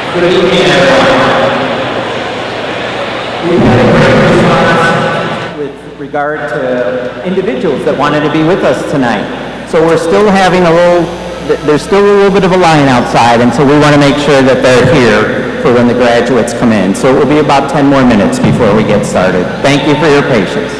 Good evening, everyone. We've had a great response with regard to individuals that wanted to be with us tonight. So we're still having there's still a little bit of a line outside, and so we want to make sure that they're here for when the graduates come in. So it will be about 10 more minutes before we get started. Thank you for your patience.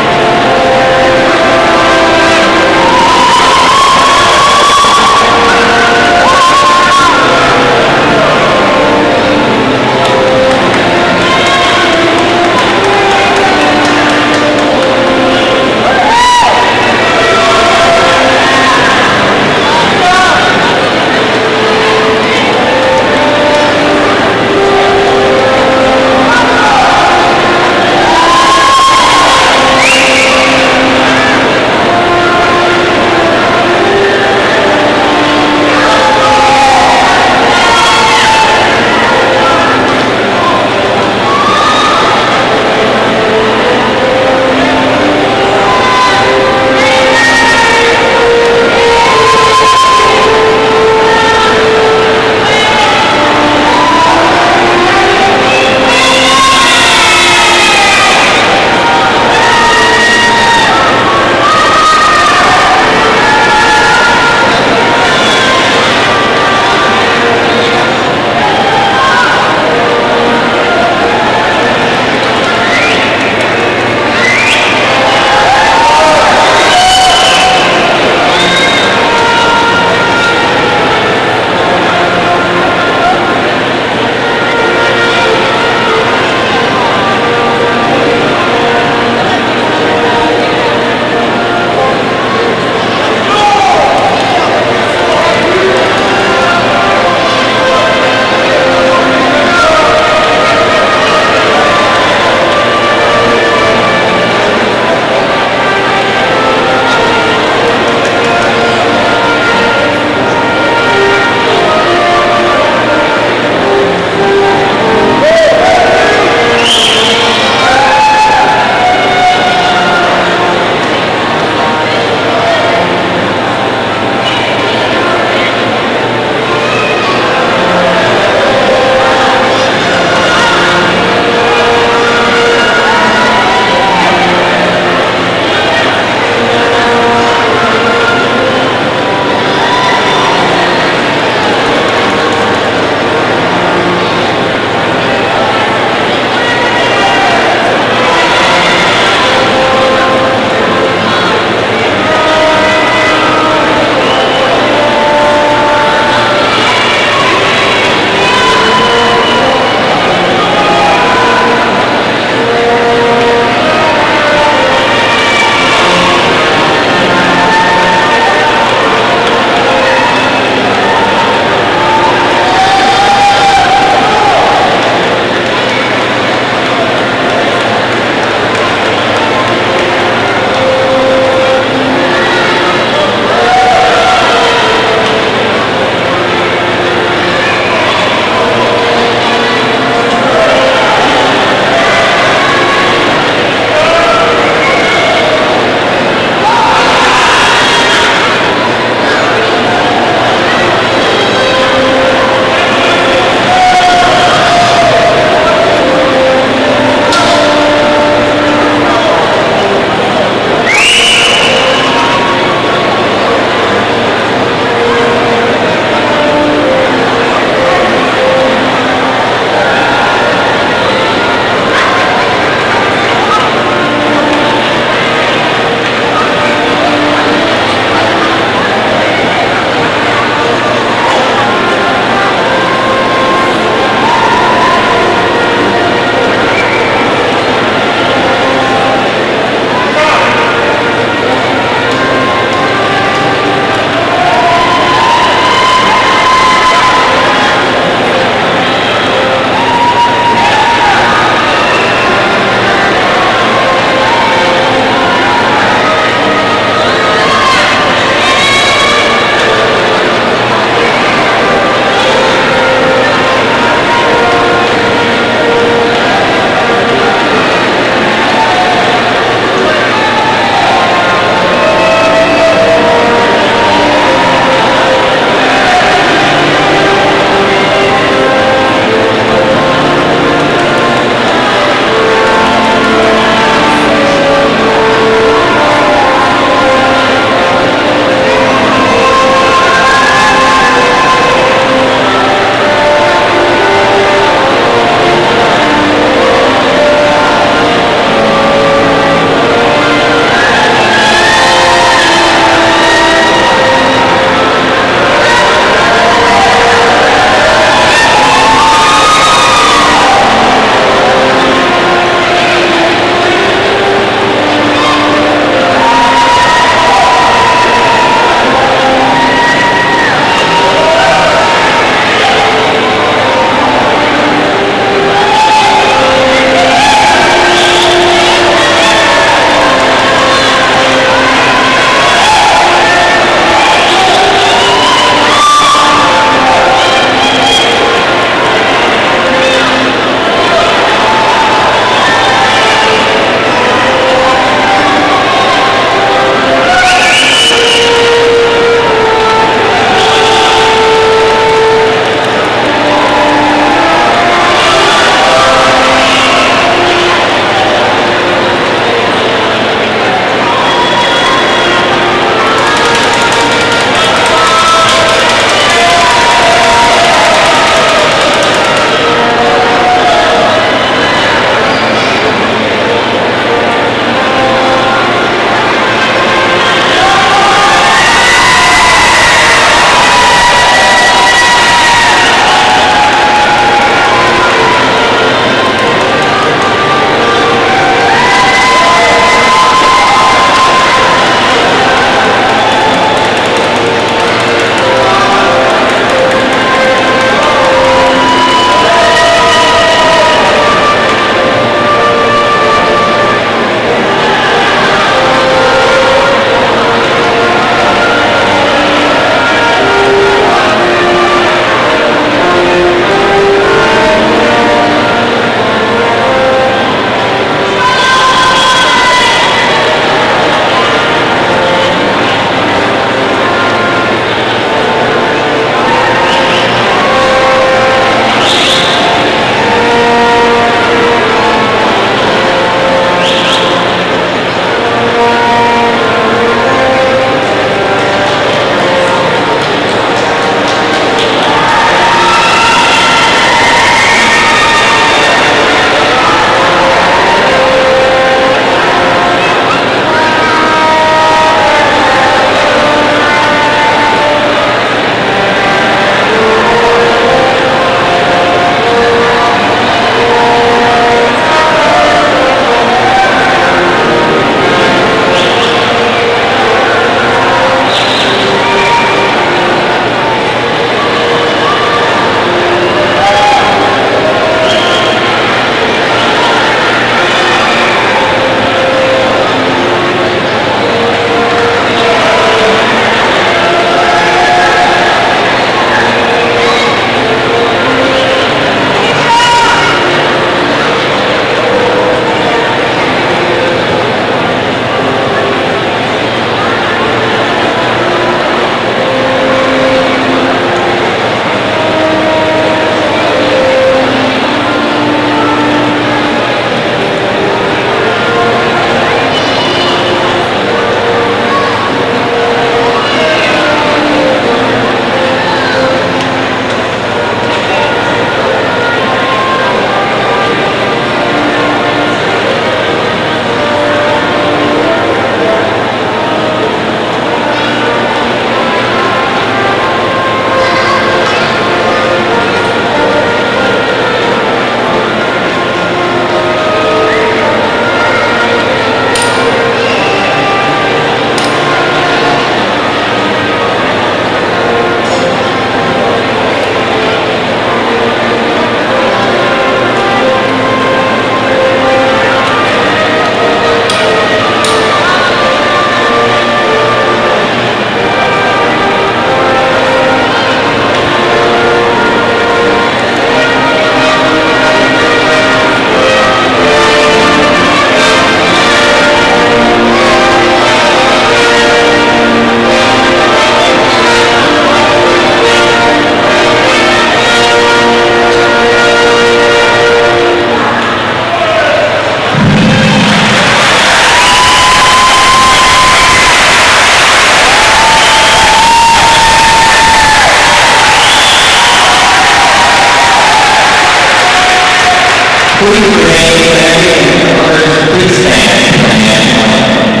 Please remain standing and others please stand for the national anthem.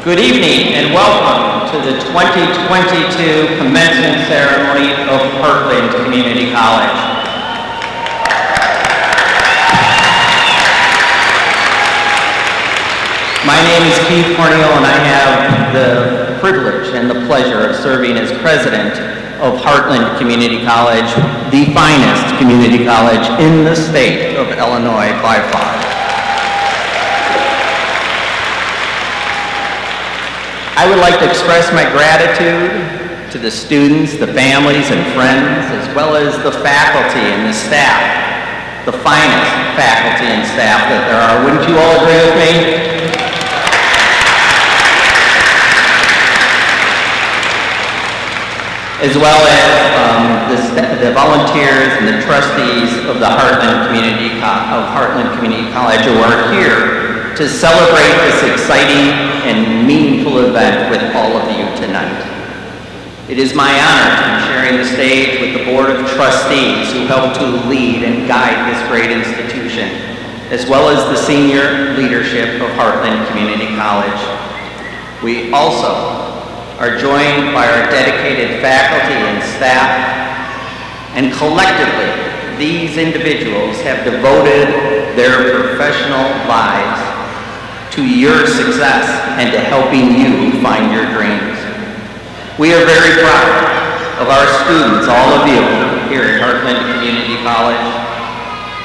Good evening and welcome to the 2022 Commencement Ceremony of Heartland Community College. My name is Keith Cornell and I have the privilege and the pleasure of serving as president of Heartland Community College, the finest community college in the state of Illinois by far. I would like to express my gratitude to the students, the families and friends, as well as the faculty and the staff, the finest faculty and staff that there are. Wouldn't you all agree with me? As well as the volunteers and the trustees of the Heartland Community College who are here to celebrate this exciting and meaningful event with all of you tonight. It is my honor to be sharing the stage with the Board of Trustees who help to lead and guide this great institution, as well as the senior leadership of Heartland Community College. We also are joined by our dedicated faculty and staff, and collectively, these individuals have devoted their professional lives to your success and to helping you find your dreams. We are very proud of our students, all of you here at Heartland Community College,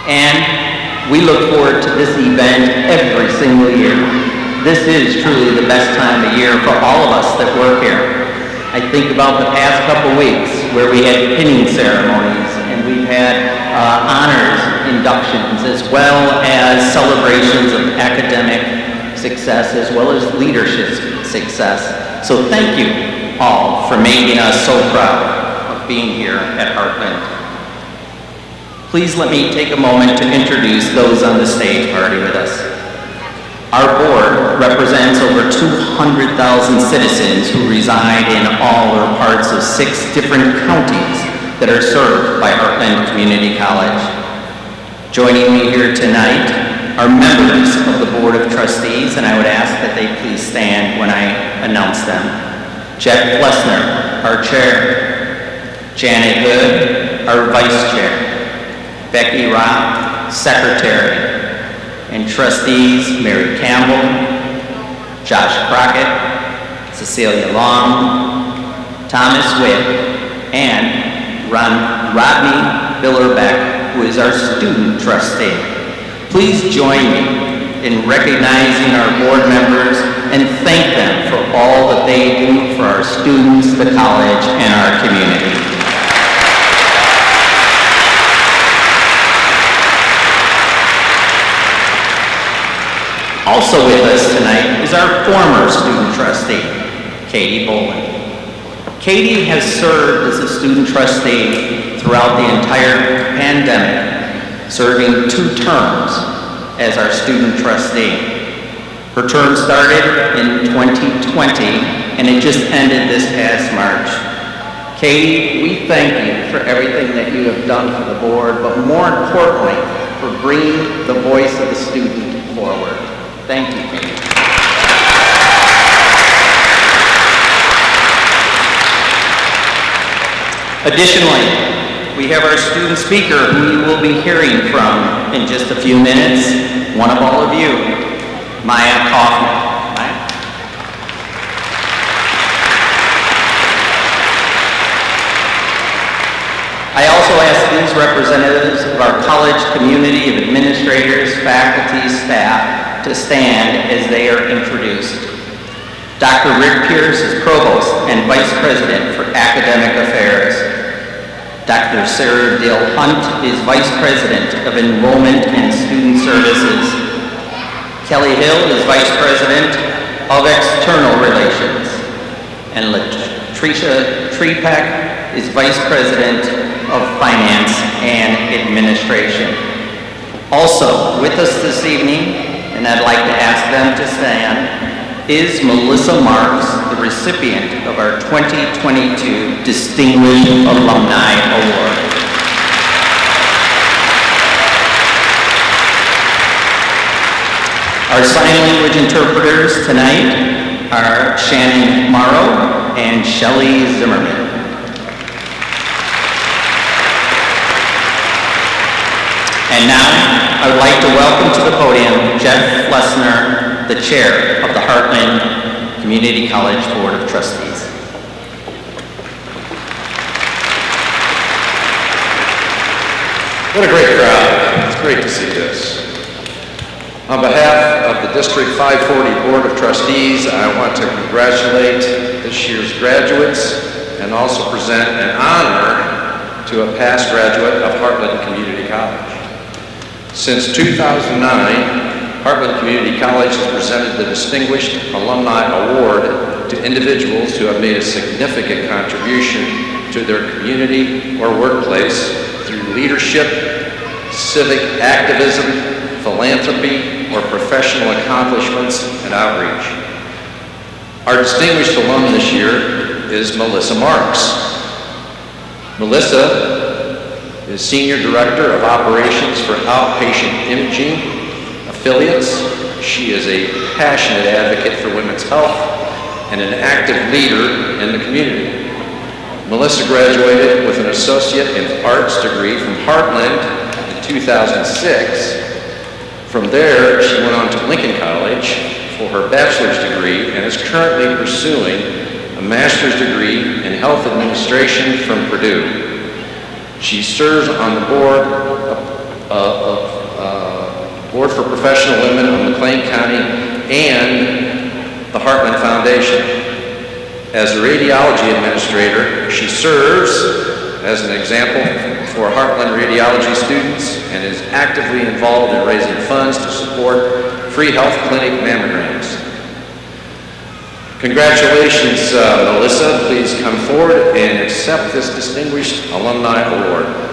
and we look forward to this event every single year. This is truly the best time of year for all of us that work here. I think about the past couple weeks where we had pinning ceremonies and we've had honors inductions as well as celebrations of academic success as well as leadership success. So thank you all for making us so proud of being here at Heartland. Please let me take a moment to introduce those on the stage party with us. Our board represents over 200,000 citizens who reside in all or parts of 6 different counties that are served by Heartland Community College. Joining me here tonight are members of the Board of Trustees, and I would ask that they please stand when I announce them. Jeff Flessner, our chair. Janet Hood, our vice chair. Becky Robb, secretary. And trustees Mary Campbell, Josh Crockett, Cecilia Long, Thomas Witt, and Rodney Billerbeck, who is our student trustee. Please join me in recognizing our board members and thank them for all that they do for our students, the college, and our community. Also with us tonight is our former student trustee, Katie Boland. Katie has served as a student trustee throughout the entire pandemic, serving 2 terms as our student trustee. Her term started in 2020, and it just ended this past March. Katie, we thank you for everything that you have done for the board, but more importantly, for bringing the voice of the student forward. Thank you, Katie. Additionally, we have our student speaker who you will be hearing from in just a few minutes, one of all of you, Maya Kaufman. I also ask these representatives of our college community of administrators, faculty, staff to stand as they are introduced. Dr. Rick Pierce is Provost and Vice President for Academic Affairs. Dr. Sarah Dale Hunt is Vice President of Enrollment and Student Services. Kelly Hill is Vice President of External Relations. And Latricia Treepeck is Vice President of Finance and Administration. Also with us this evening, and I'd like to ask them to stand, is Melissa Marks, the recipient of our 2022 Distinguished Alumni Award. Our sign language interpreters tonight are Shannon Morrow and Shelley Zimmerman. And now, I would like to welcome to the podium Jeff Flessner, the chair of the Heartland Community College Board of Trustees. What a great crowd. It's great to see this. On behalf of the District 540 Board of Trustees, I want to congratulate this year's graduates and also present an honor to a past graduate of Heartland Community College. Since 2009, Heartland Community College has presented the Distinguished Alumni Award to individuals who have made a significant contribution to their community or workplace through leadership, civic activism, philanthropy, or professional accomplishments and outreach. Our distinguished alum this year is Melissa Marks. Melissa is Senior Director of Operations for Outpatient Imaging Affiliates. She is a passionate advocate for women's health and an active leader in the community. Melissa graduated with an Associate in Arts degree from Heartland in 2006. From there, she went on to Lincoln College for her bachelor's degree and is currently pursuing a master's degree in health administration from Purdue. She serves on the board Board for Professional Women of McLean County and the Heartland Foundation. As a radiology administrator, she serves as an example for Heartland radiology students and is actively involved in raising funds to support free health clinic mammograms. Congratulations, Melissa. Please come forward and accept this Distinguished Alumni Award.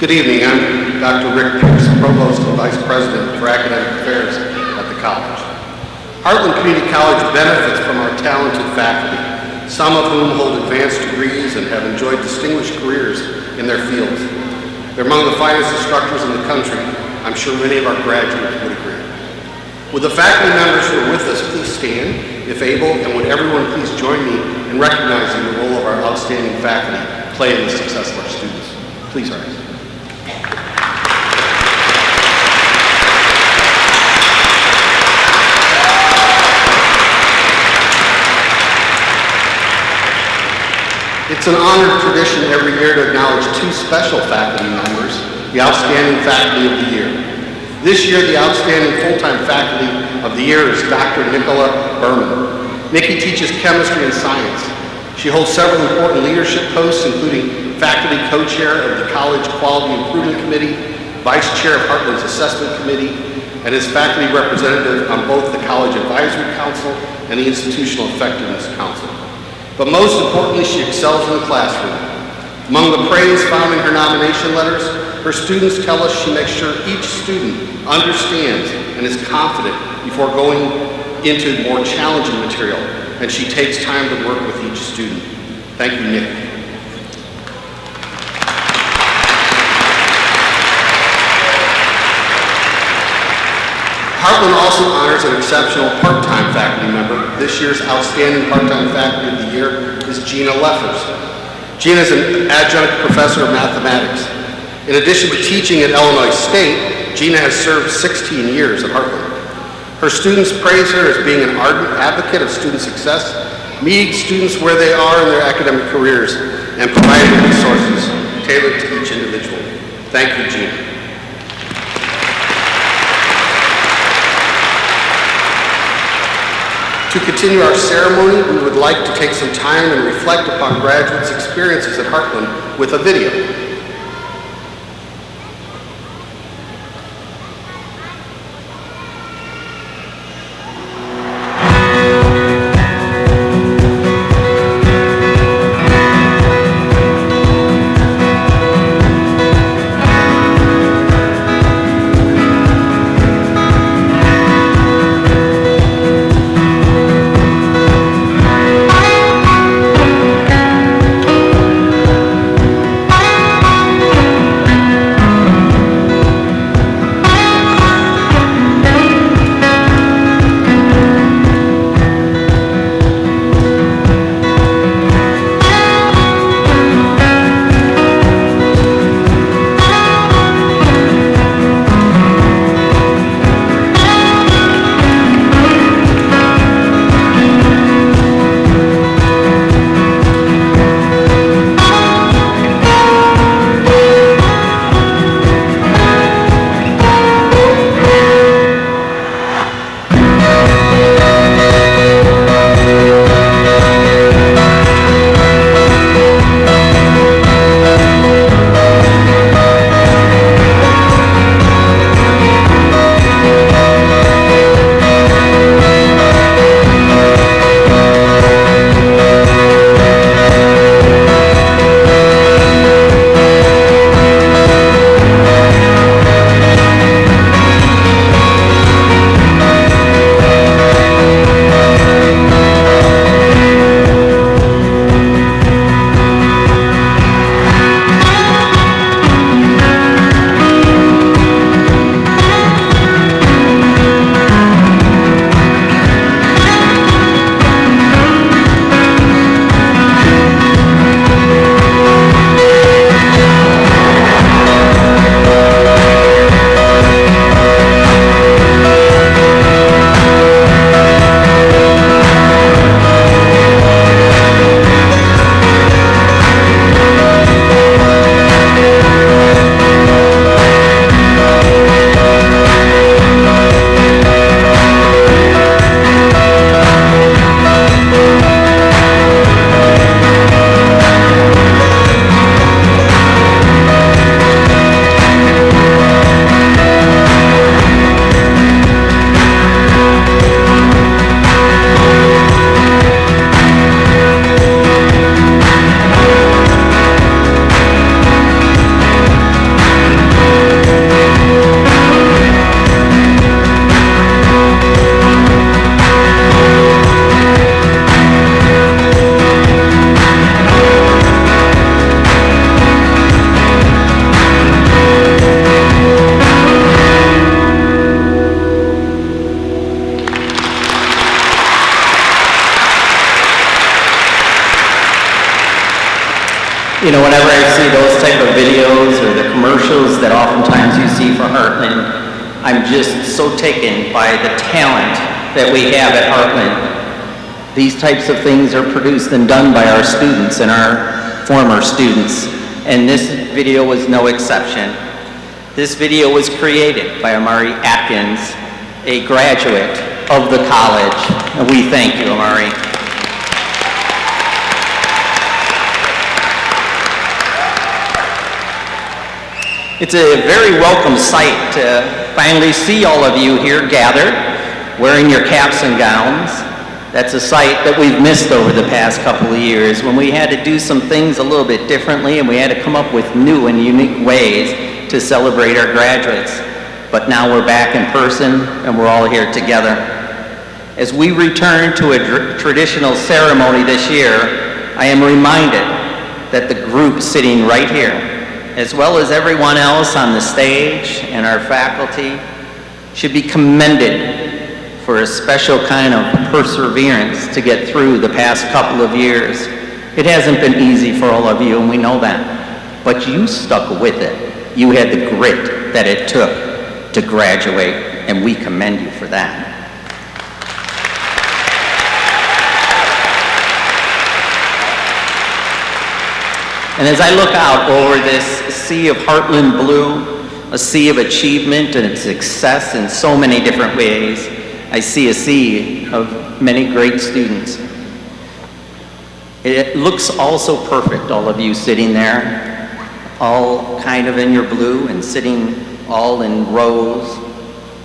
Good evening, I'm Dr. Rick Pierce, Provost and Vice President for Academic Affairs at the college. Heartland Community College benefits from our talented faculty, some of whom hold advanced degrees and have enjoyed distinguished careers in their fields. They're among the finest instructors in the country. I'm sure many of our graduates would agree. Would the faculty members who are with us please stand, if able, and would everyone please join me in recognizing the role of our outstanding faculty play in the success of our students. Please rise. It's an honored tradition every year to acknowledge two special faculty members, the Outstanding Faculty of the Year. This year, the Outstanding Full-Time Faculty of the Year is Dr. Nicola Berman. Nikki teaches chemistry and science. She holds several important leadership posts, including faculty co-chair of the College Quality Improvement Committee, vice chair of Heartland's Assessment Committee, and is faculty representative on both the College Advisory Council and the Institutional Effectiveness Council. But most importantly, she excels in the classroom. Among the praise found in her nomination letters, her students tell us she makes sure each student understands and is confident before going into more challenging material, and she takes time to work with each student. Thank you, Nick. Heartland also honors an exceptional part-time faculty member. This year's outstanding part-time faculty of the year is Gina Leffers. Gina is an adjunct professor of mathematics. In addition to teaching at Illinois State, Gina has served 16 years at Heartland. Her students praise her as being an ardent advocate of student success, meeting students where they are in their academic careers, and providing resources tailored to each individual. Thank you, Gina. To continue our ceremony, we would like to take some time and reflect upon graduates' experiences at Heartland with a video. You know, whenever I see those type of videos or the commercials that oftentimes you see for Heartland, I'm just so taken by the talent that we have at Heartland. These types of things are produced and done by our students and our former students, and this video was no exception. This video was created by Amari Atkins, a graduate of the college, and we thank you, Amari. It's a very welcome sight to finally see all of you here gathered, wearing your caps and gowns. That's a sight that we've missed over the past couple of years when we had to do some things a little bit differently and we had to come up with new and unique ways to celebrate our graduates. But now we're back in person and we're all here together. As we return to a traditional ceremony this year, I am reminded that the group sitting right here, as well as everyone else on the stage and our faculty, should be commended for a special kind of perseverance to get through the past couple of years. It hasn't been easy for all of you, and we know that, but you stuck with it. You had the grit that it took to graduate, and we commend you for that. And as I look out over this sea of Heartland blue, a sea of achievement and success in so many different ways, I see a sea of many great students. It looks all so perfect, all of you sitting there, all kind of in your blue and sitting all in rows.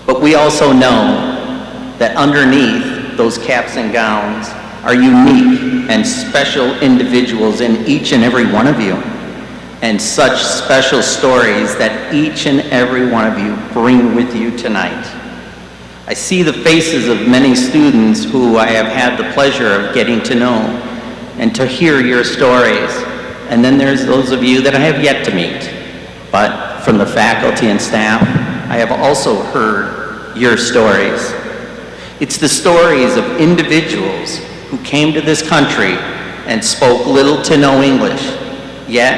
But we also know that underneath those caps and gowns are unique and special individuals in each and every one of you, and such special stories that each and every one of you bring with you tonight. I see the faces of many students who I have had the pleasure of getting to know and to hear your stories. And then there's those of you that I have yet to meet. But from the faculty and staff, I have also heard your stories. It's the stories of individuals who came to this country and spoke little to no English, yet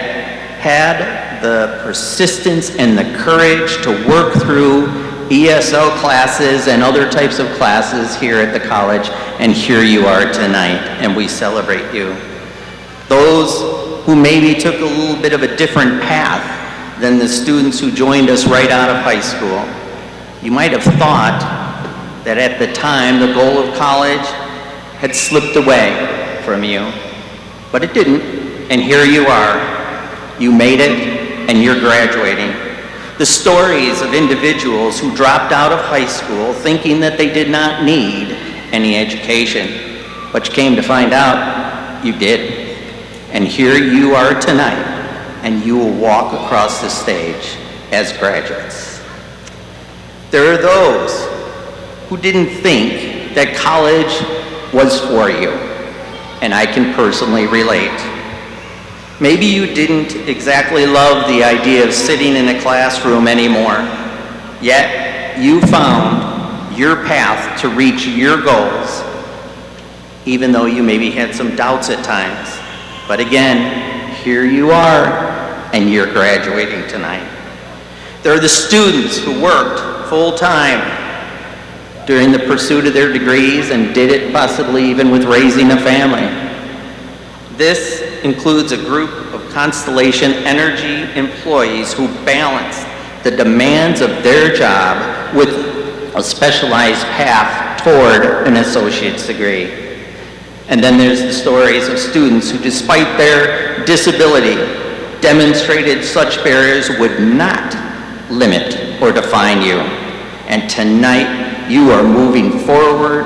had the persistence and the courage to work through ESL classes and other types of classes here at the college, and here you are tonight, and we celebrate you. Those who maybe took a little bit of a different path than the students who joined us right out of high school. You might have thought that at the time the goal of college had slipped away from you, but it didn't, and here you are. You made it, and you're graduating. The stories of individuals who dropped out of high school thinking that they did not need any education, but you came to find out you did. And here you are tonight, and you will walk across the stage as graduates. There are those who didn't think that college was for you, and I can personally relate. Maybe you didn't exactly love the idea of sitting in a classroom anymore, yet you found your path to reach your goals, even though you maybe had some doubts at times. But again, here you are, and you're graduating tonight. There are the students who worked full-time during the pursuit of their degrees and did it possibly even with raising a family. This includes a group of Constellation Energy employees who balanced the demands of their job with a specialized path toward an associate's degree. And then there's the stories of students who, despite their disability, demonstrated such barriers would not limit or define you. And tonight, you are moving forward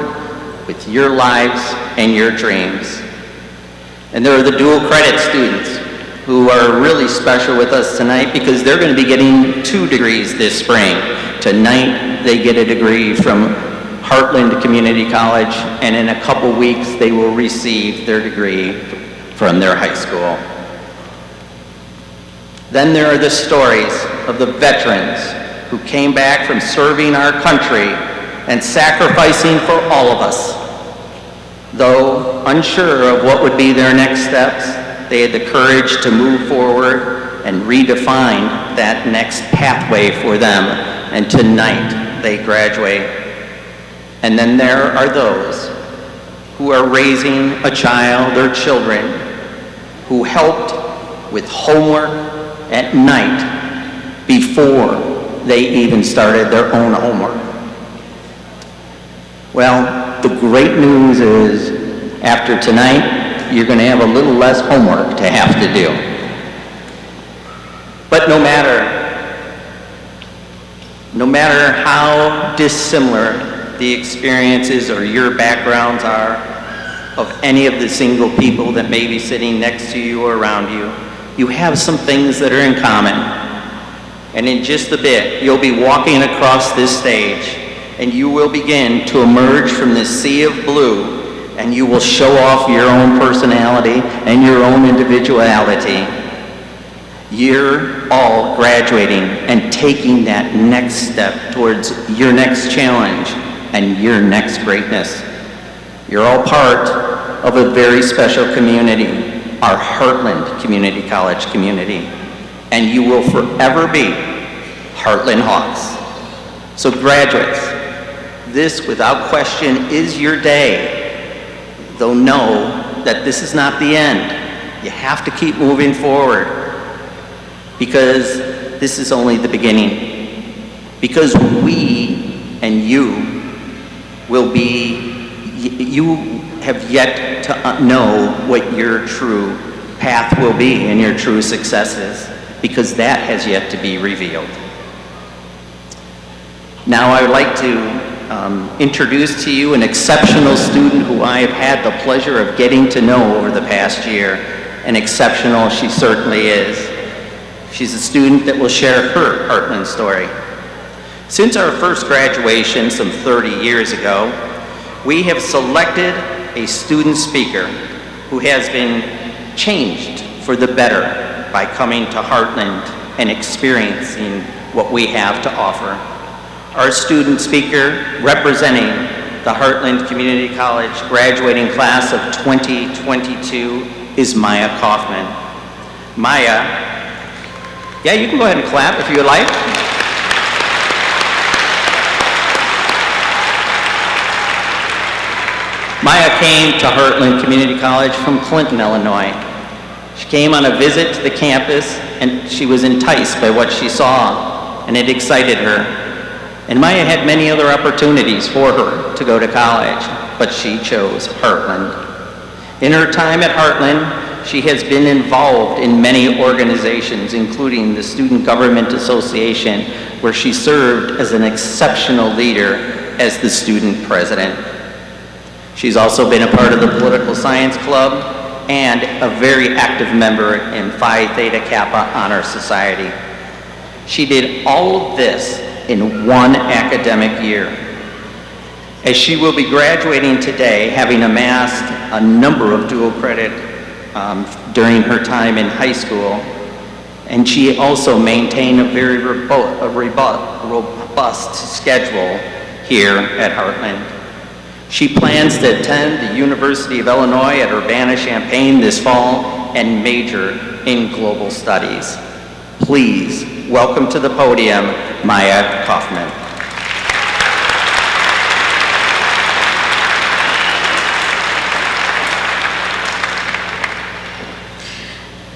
with your lives and your dreams. And there are the dual credit students who are really special with us tonight because they're going to be getting 2 degrees this spring. Tonight, they get a degree from Heartland Community College, and in a couple weeks, they will receive their degree from their high school. Then there are the stories of the veterans who came back from serving our country and sacrificing for all of us. Though unsure of what would be their next steps, they had the courage to move forward and redefine that next pathway for them, and tonight they graduate. And then there are those who are raising a child or children who helped with homework at night before they even started their own homework. Well, the great news is after tonight, you're going to have a little less homework to have to do. But no matter no matter how dissimilar the experiences or your backgrounds are of any of the single people that may be sitting next to you or around you, you have some things that are in common. And in just a bit, you'll be walking across this stage, and you will begin to emerge from this sea of blue, and you will show off your own personality and your own individuality. You're all graduating and taking that next step towards your next challenge and your next greatness. You're all part of a very special community, our Heartland Community College community, and you will forever be Heartland Hawks. So graduates, this without question is your day, though know that this is not the end. You have to keep moving forward, because this is only the beginning. Because we and you will be, you have yet to know what your true path will be and your true successes, because that has yet to be revealed. Now I would like to introduce to you an exceptional student who I have had the pleasure of getting to know over the past year, and exceptional she certainly is. She's a student that will share her Heartland story. Since our first graduation some 30 years ago, we have selected a student speaker who has been changed for the better by coming to Heartland and experiencing what we have to offer. Our student speaker representing the Heartland Community College graduating class of 2022 is Maya Kaufman. Maya, yeah, you can go ahead and clap if you would like. Maya came to Heartland Community College from Clinton, Illinois. She came on a visit to the campus, and she was enticed by what she saw, and it excited her. And Maya had many other opportunities for her to go to college, but she chose Heartland. In her time at Heartland, she has been involved in many organizations, including the Student Government Association, where she served as an exceptional leader as the student president. She's also been a part of the Political Science Club and a very active member in Phi Theta Kappa Honor Society. She did all of this in one academic year. As she will be graduating today, having amassed a number of dual credit during her time in high school, and she also maintained a very robust schedule here at Heartland. She plans to attend the University of Illinois at Urbana-Champaign this fall and major in global studies. Please welcome to the podium, Maya Kaufman.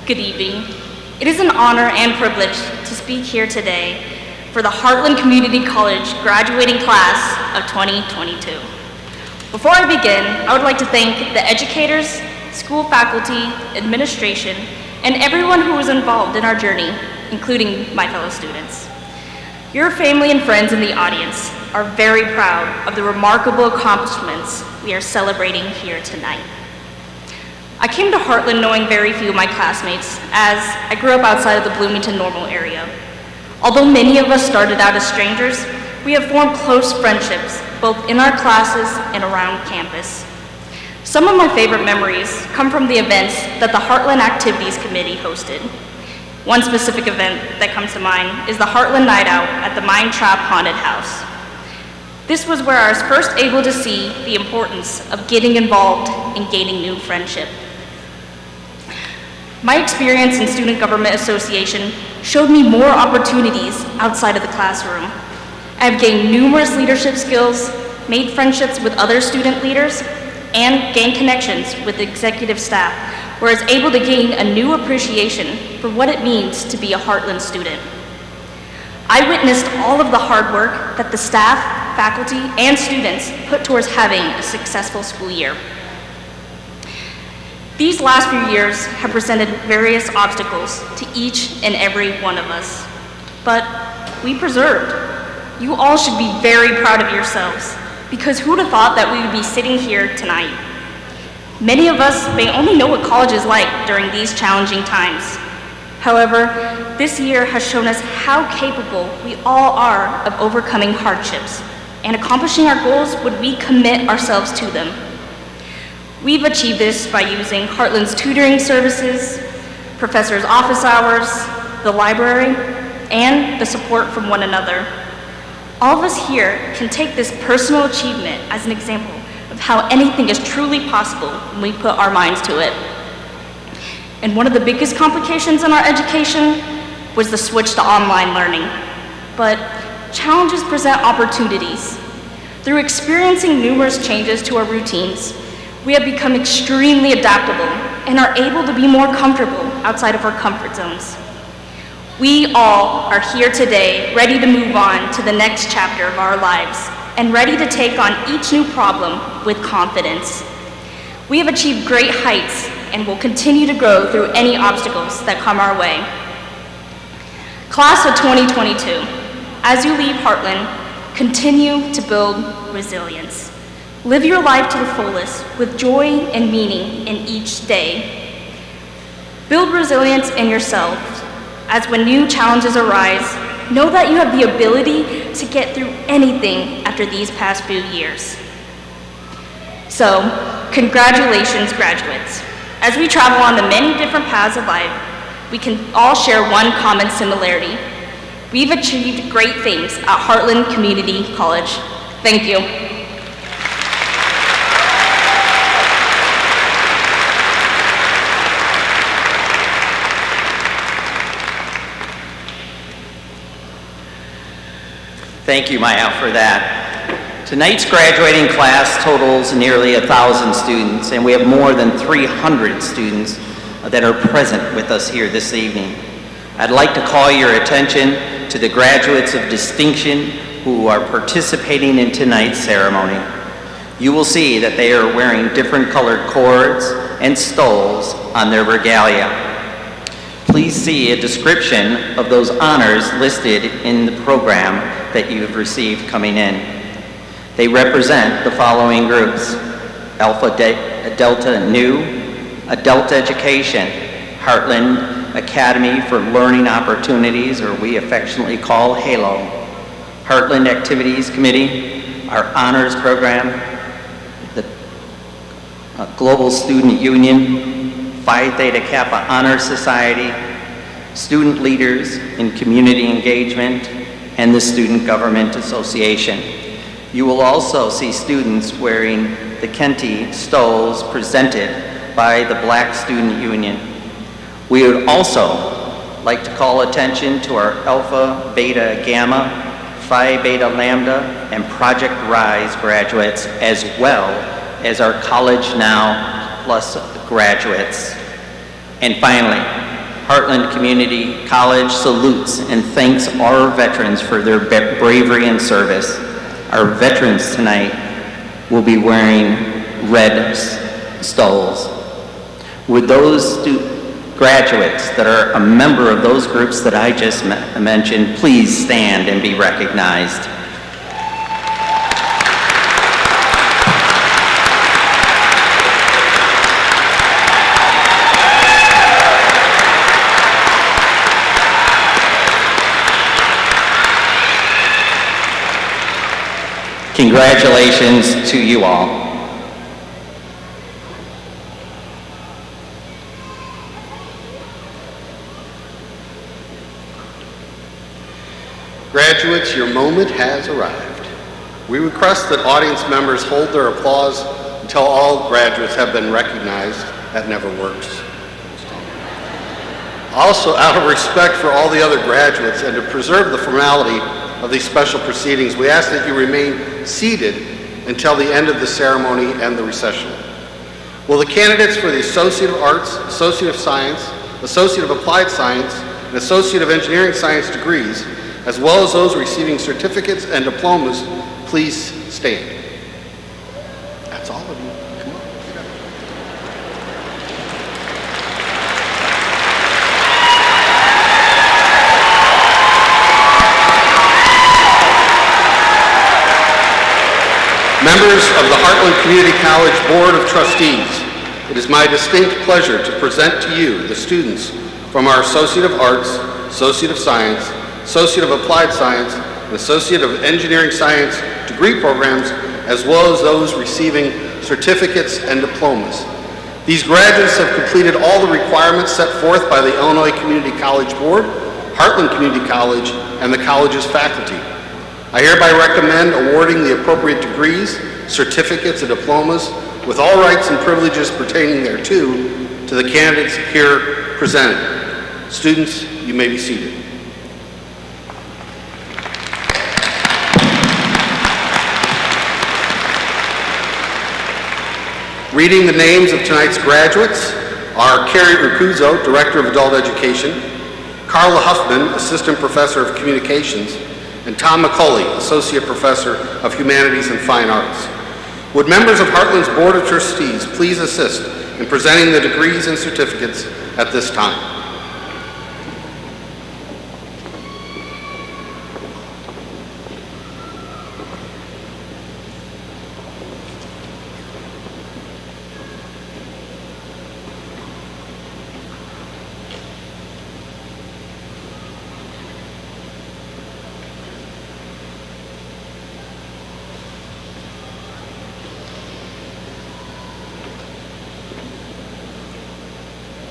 Good evening. It is an honor and privilege to speak here today for the Heartland Community College graduating class of 2022. Before I begin, I would like to thank the educators, school faculty, administration, and everyone who was involved in our journey, including my fellow students. Your family and friends in the audience are very proud of the remarkable accomplishments we are celebrating here tonight. I came to Heartland knowing very few of my classmates, as I grew up outside of the Bloomington-Normal area. Although many of us started out as strangers, we have formed close friendships, both in our classes and around campus. Some of my favorite memories come from the events that the Heartland Activities Committee hosted. One specific event that comes to mind is the Heartland Night Out at the Mine Trap Haunted House. This was where I was first able to see the importance of getting involved and gaining new friendship. My experience in Student Government Association showed me more opportunities outside of the classroom. I have gained numerous leadership skills, made friendships with other student leaders, and gained connections with executive staff, where I was able to gain a new appreciation for what it means to be a Heartland student. I witnessed all of the hard work that the staff, faculty, and students put towards having a successful school year. These last few years have presented various obstacles to each and every one of us, but we persevered. You all should be very proud of yourselves, because who'd have thought that we would be sitting here tonight? Many of us may only know what college is like during these challenging times. However, this year has shown us how capable we all are of overcoming hardships and accomplishing our goals when we commit ourselves to them. We've achieved this by using Heartland's tutoring services, professors' office hours, the library, and the support from one another. All of us here can take this personal achievement as an example of how anything is truly possible when we put our minds to it. And one of the biggest complications in our education was the switch to online learning. But challenges present opportunities. Through experiencing numerous changes to our routines, we have become extremely adaptable and are able to be more comfortable outside of our comfort zones. We all are here today ready to move on to the next chapter of our lives and ready to take on each new problem with confidence. We have achieved great heights and will continue to grow through any obstacles that come our way. Class of 2022, as you leave Heartland, continue to build resilience. Live your life to the fullest with joy and meaning in each day. Build resilience in yourself, as when new challenges arise, know that you have the ability to get through anything after these past few years. So, congratulations, graduates. As we travel on the many different paths of life, we can all share one common similarity. We've achieved great things at Heartland Community College. Thank you. Thank you, Maya, for that. Tonight's graduating class totals nearly 1,000 students, and we have more than 300 students that are present with us here this evening. I'd like to call your attention to the graduates of distinction who are participating in tonight's ceremony. You will see that they are wearing different colored cords and stoles on their regalia. Please see a description of those honors listed in the program that you've received coming in. They represent the following groups: Alpha Delta Nu, Adult Education, Heartland Academy for Learning Opportunities, or we affectionately call HALO, Heartland Activities Committee, our honors program, the Global Student Union, Phi Theta Kappa Honor Society, student leaders in community engagement, and the Student Government Association. You will also see students wearing the Kenti stoles presented by the Black Student Union. We would also like to call attention to our Alpha, Beta, Gamma, Phi Beta Lambda, and Project Rise graduates, as well as our College Now Plus graduates. And finally, Heartland Community College salutes and thanks our veterans for their bravery and service. Our veterans tonight will be wearing red stoles. Would those graduates that are a member of those groups that I just mentioned please stand and be recognized? Congratulations to you all. Graduates, your moment has arrived. We request that audience members hold their applause until all graduates have been recognized. That never works. Also, out of respect for all the other graduates and to preserve the formality of these special proceedings, we ask that you remain seated until the end of the ceremony and the recessional. Will the candidates for the Associate of Arts, Associate of Science, Associate of Applied Science, and Associate of Engineering Science degrees, as well as those receiving certificates and diplomas, please stand? That's all of you. Come on. Members of the Heartland Community College Board of Trustees, it is my distinct pleasure to present to you the students from our Associate of Arts, Associate of Science, Associate of Applied Science, and Associate of Engineering Science degree programs, as well as those receiving certificates and diplomas. These graduates have completed all the requirements set forth by the Illinois Community College Board, Heartland Community College, and the college's faculty. I hereby recommend awarding the appropriate degrees, certificates, and diplomas with all rights and privileges pertaining thereto to the candidates here presented. Students, you may be seated. Reading the names of tonight's graduates are Carrie Ricuzzo, Director of Adult Education, Carla Huffman, Assistant Professor of Communications, and Tom McCulley, Associate Professor of Humanities and Fine Arts. Would members of Heartland's Board of Trustees please assist in presenting the degrees and certificates at this time?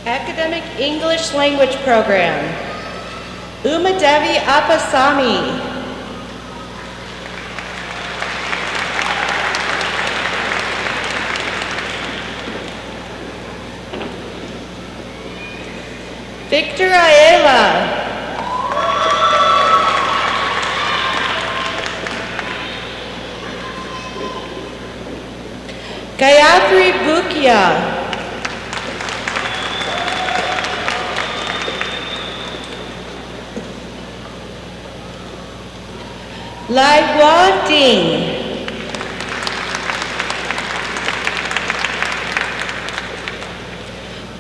Academic English Language Program, Umadevi Appasamy. Victor Ayala. Gayatri Bukia. Lai Hua Ding.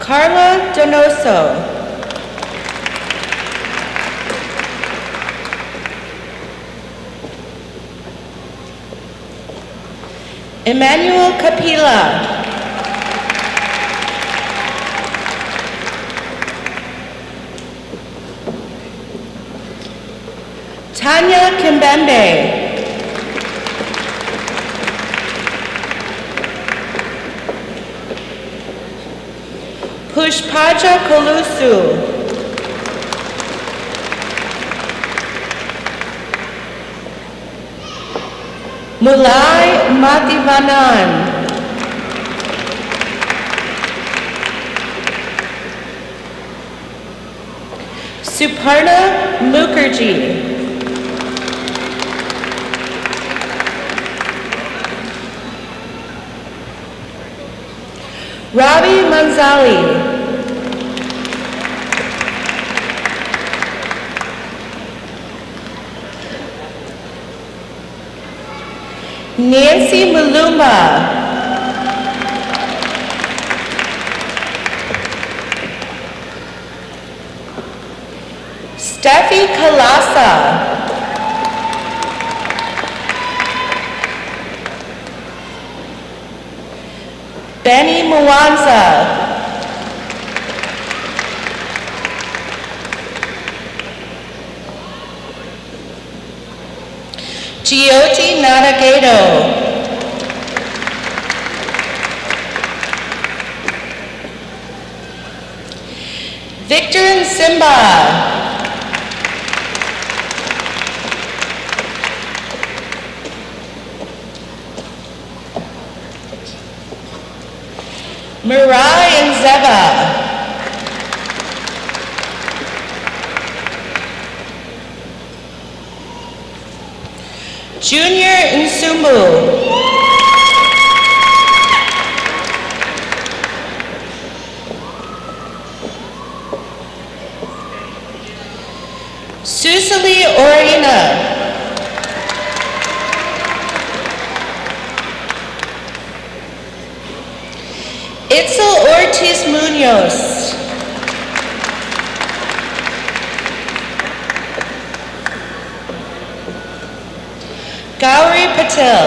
Carla Donoso. Emmanuel Capilla. Tanya Kimbembe. Pushpaja Kolusu. Mulai Mathivanan. Suparna Mukherjee. Ravi Manzali. Nancy Malumba. Steffi Kalasa. Benny Mwanza. Gioti Nadagedo. Victor Nsimba. Mirai Nzeba. Junior Nsumbu. Susili Orina. Itzel Ortiz Munoz. Gauri Patel.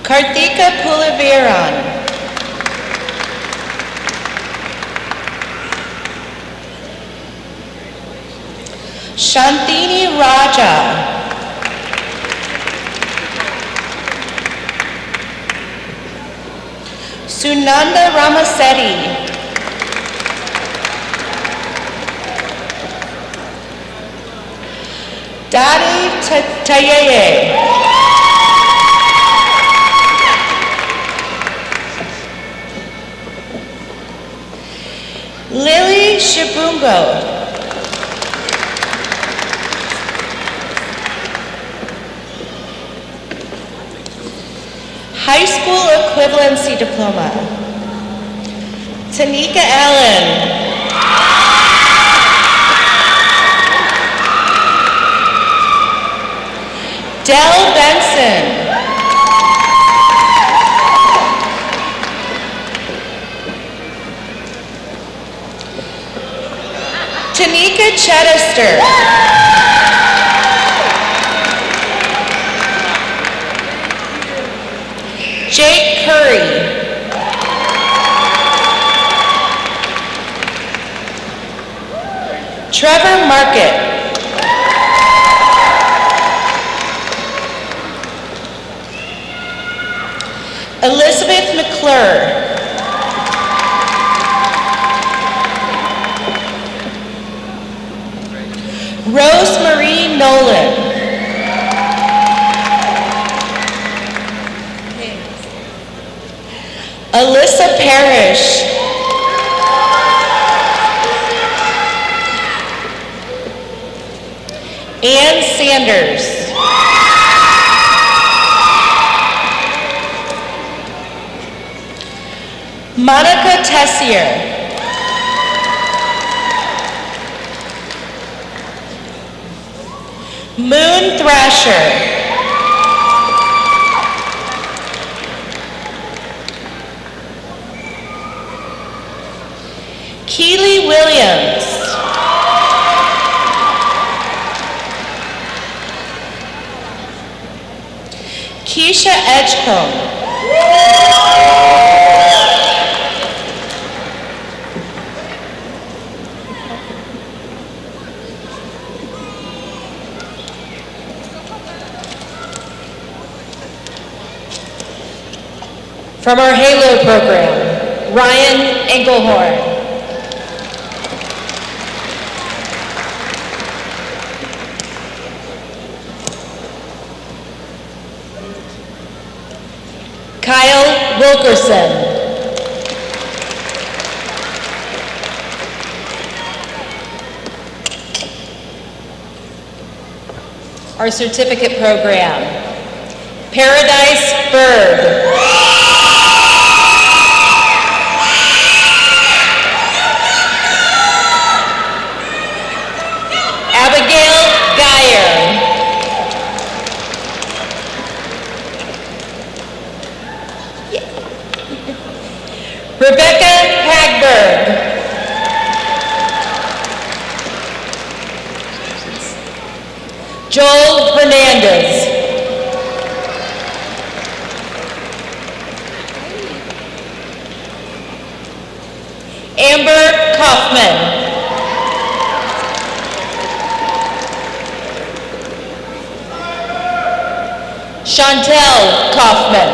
Karthika Pulaviran. Shantini Raja. Sunanda Ramasetti. Dadi Tayeye. Lily Shibungo. High School Equivalency Diploma. Tanika Allen. Del Benson. Tanika Chedester. Jake Curry. Trevor Market. Elizabeth McClure. Rosemarie Nolan. Alyssa Parrish. Ann Sanders. Monica Tessier. Moon Thrasher. Keely Williams. Keisha Edgecombe. From our HALO program, Ryan Engelhorn. Kyle Wilkerson. Our certificate program, Paradise Bird. Abigail Geyer. Rebecca Hagberg. Joel Hernandez. Amber Kaufman. Chantel Kaufman.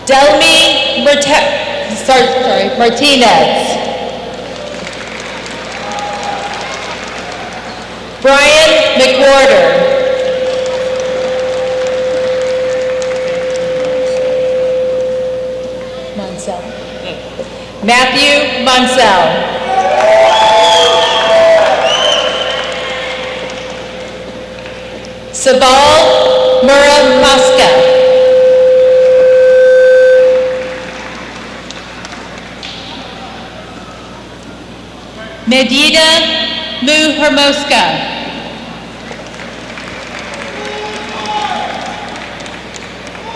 Delmy Martinez. Brian McWhorter. Monsell. Matthew Monsell. Sabal Muramaska. Medina Muhermoska.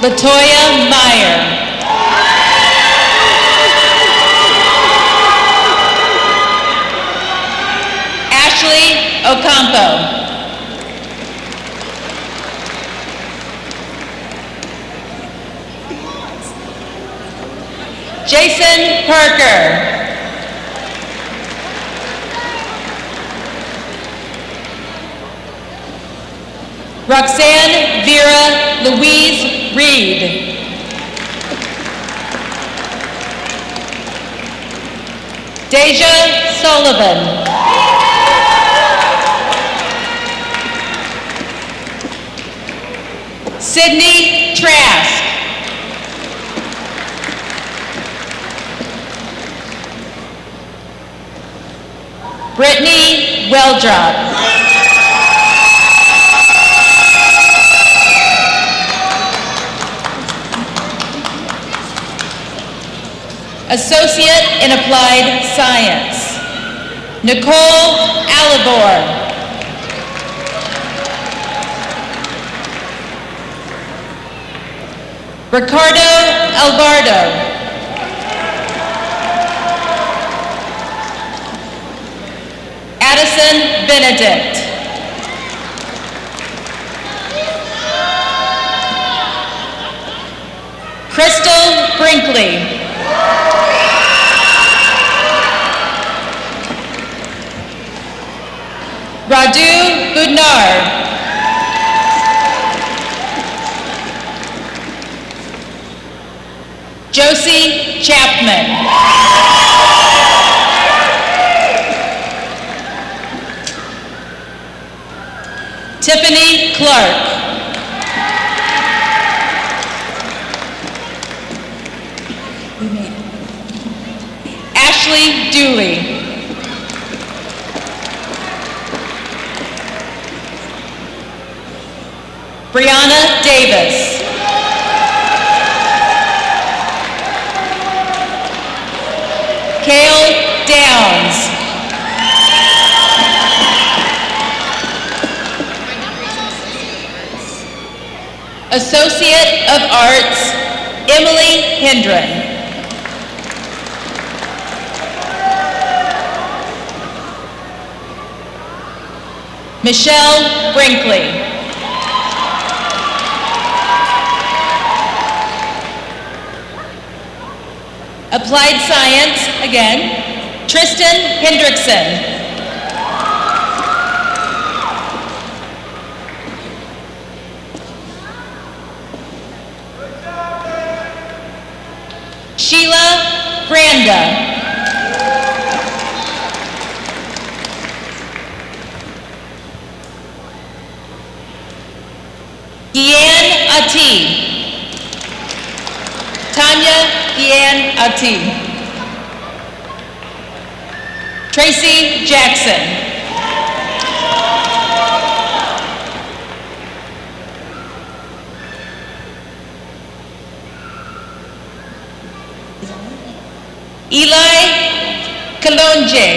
Latoya Meyer. Ashley Ocampo. Jason Parker. Roxanne Vera Louise Reed. Deja Sullivan. Sydney Trask. Brittany Weldrop. Associate in Applied Science, Nicole Alibor. Ricardo Albardo. Addison Benedict. Crystal Brinkley. Radu Budnar. Josie Chapman. Tiffany Clark. Ashley Dooley. Brianna Davis. Kale Downs. Associate of Arts, Emily Hendren. Michelle Brinkley. Applied Science, again, Tristan Hendrickson. Sheila Branda. Guianne Ati. Tanya Guianne Ati. Tracy Jackson. Eli Kalonje.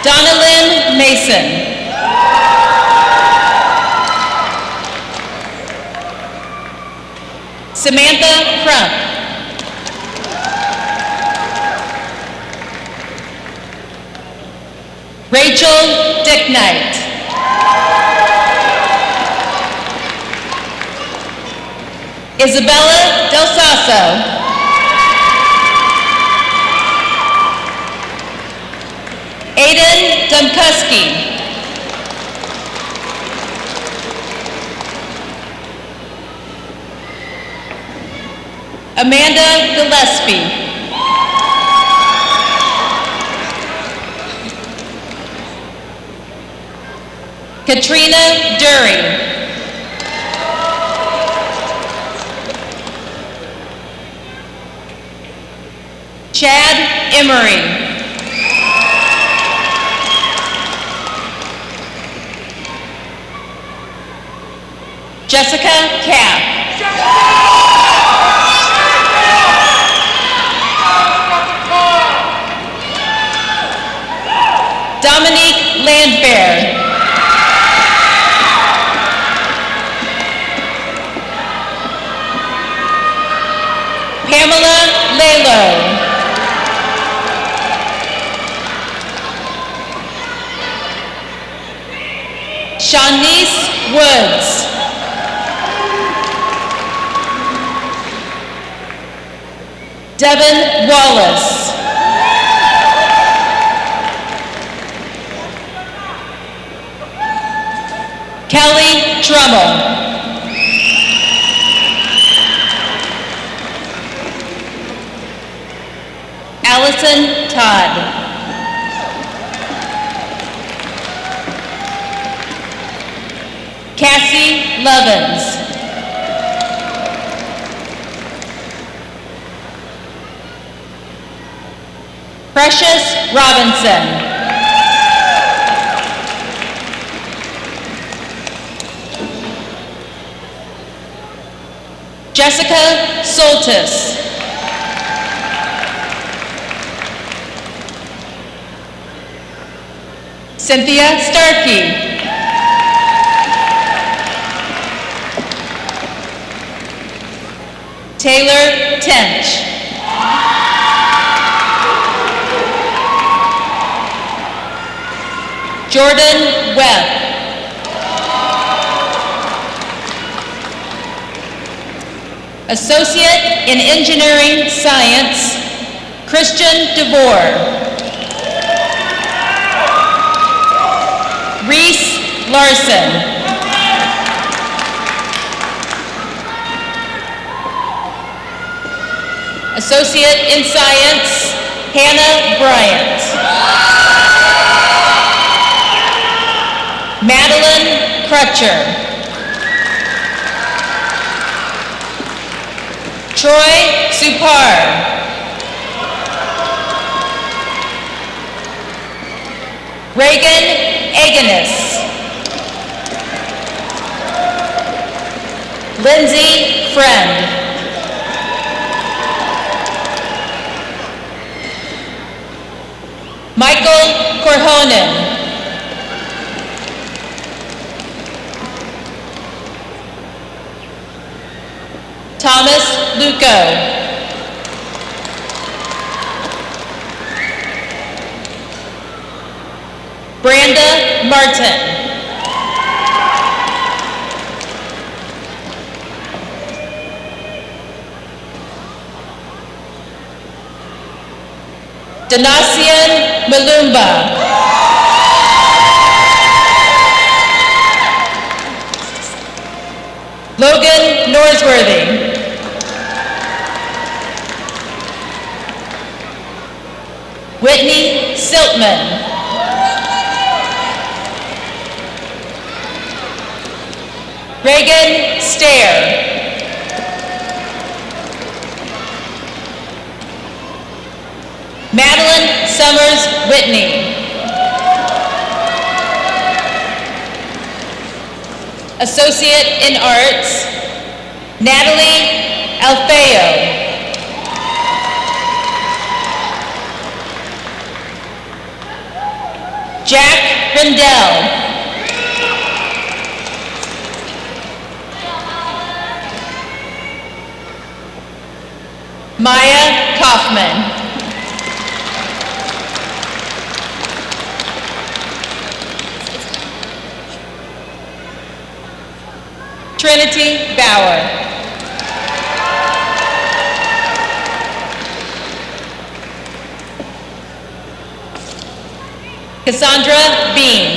Donalyn Mason. Samantha Crump. Rachel Dicknight. Isabella Del Sasso. Aiden Dumkuski. Amanda Gillespie. Katrina Dury. Chad Emery. Jessica Kapp. Dominique Landfair. Pamela Lalo. Shanice Woods. Devin Wallace. Kelly Drummel. Allison Todd. Cassie Lovins. Precious Robinson. Jessica Soltis. Cynthia Starkey. Taylor Tench. Jordan Webb. Associate in Engineering Science, Christian DeVore. Reese Larson. Associate in Science, Hannah Bryant. Madeline Crutcher. Troy Supar. Reagan Aganis. Lindsay Friend. Michael Corhonen. Thomas Luco. Branda Martin. Donasian Malumba. Logan Norsworthy. Whitney Siltman. Reagan Stair. Madeline Summers Whitney. Associate in Arts, Natalie Alfeo. Jack Rindell. Maya Kaufman. Trinity Bauer. Cassandra Bean.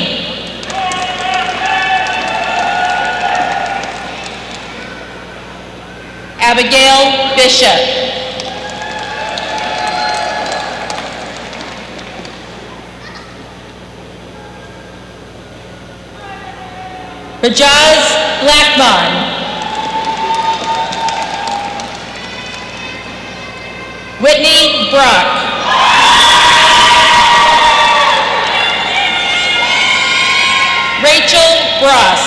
Abigail Bishop. Rajaz Blackmon. Whitney Brock. Rachel Bross.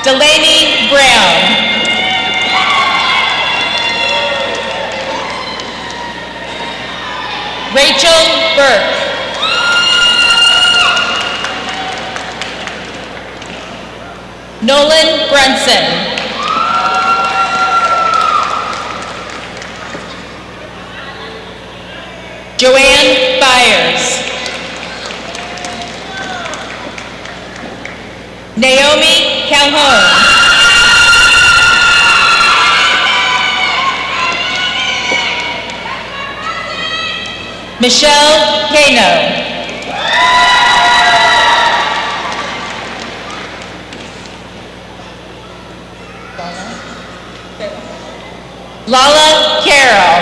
Delaney Brown. Rachel Burke. Nolan Brunson. Joanne Byers. Naomi Calhoun. Michelle Kano. Lala Carroll.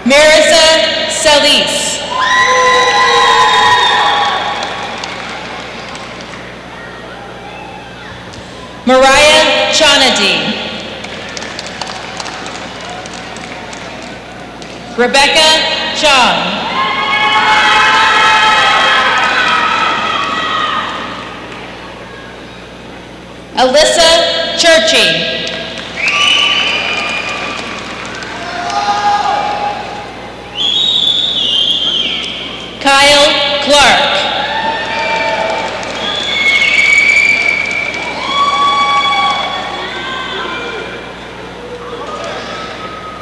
Marissa Salis. Mariah Chanadi. Rebecca Chong. Alyssa Churchy. Kyle Clark.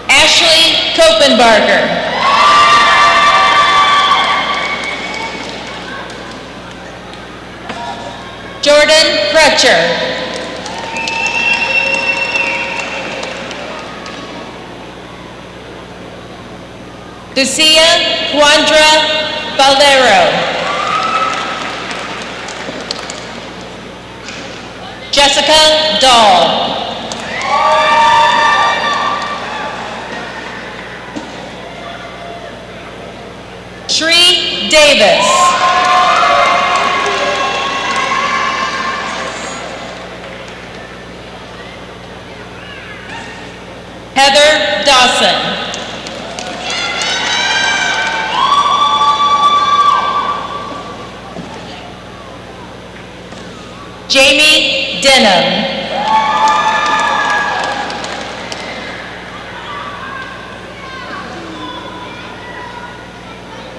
Ashley Kopenbarger. Jordan Crutcher. Lucia Juandra Valero. Jessica Dahl. Shree Davis. Heather Dawson. Jamie Denham.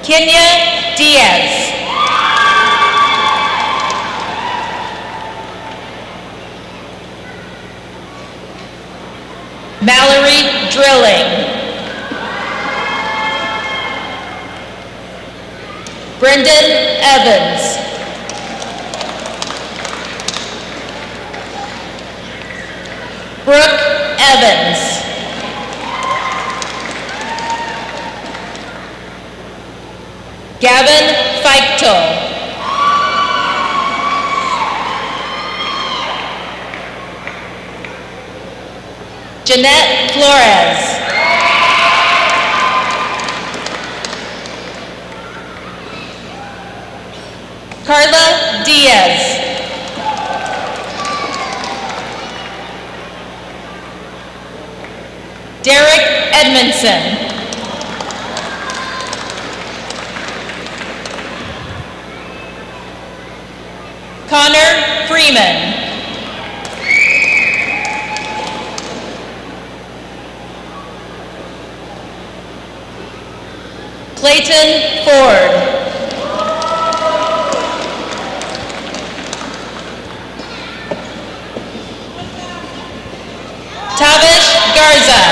Kenya Diaz. Mallory Drilling. Brendan Evans. Brooke Evans. Gavin Feichtel. Jeanette Flores. Carla Diaz. Derek Edmondson. Connor Freeman. Clayton Ford. Tavish Garza.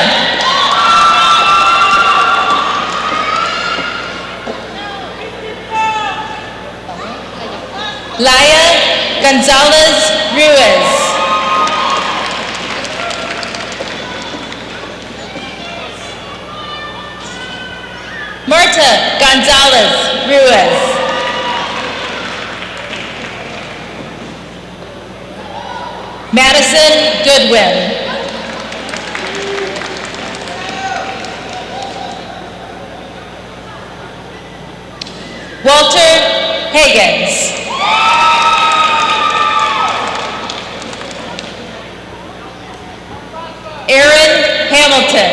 Laya Gonzalez Ruiz. Marta Gonzalez Ruiz. Madison Goodwin. Walter Higgins. Aaron Hamilton.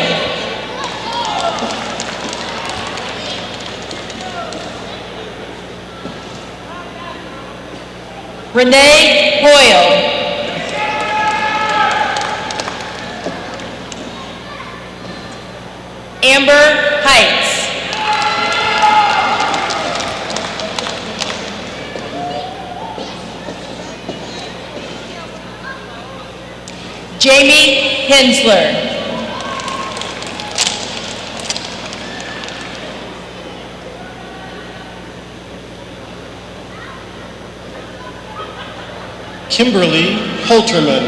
Renee Hoyle. Amber Heights. Jamie Hensler. Kimberly Holterman.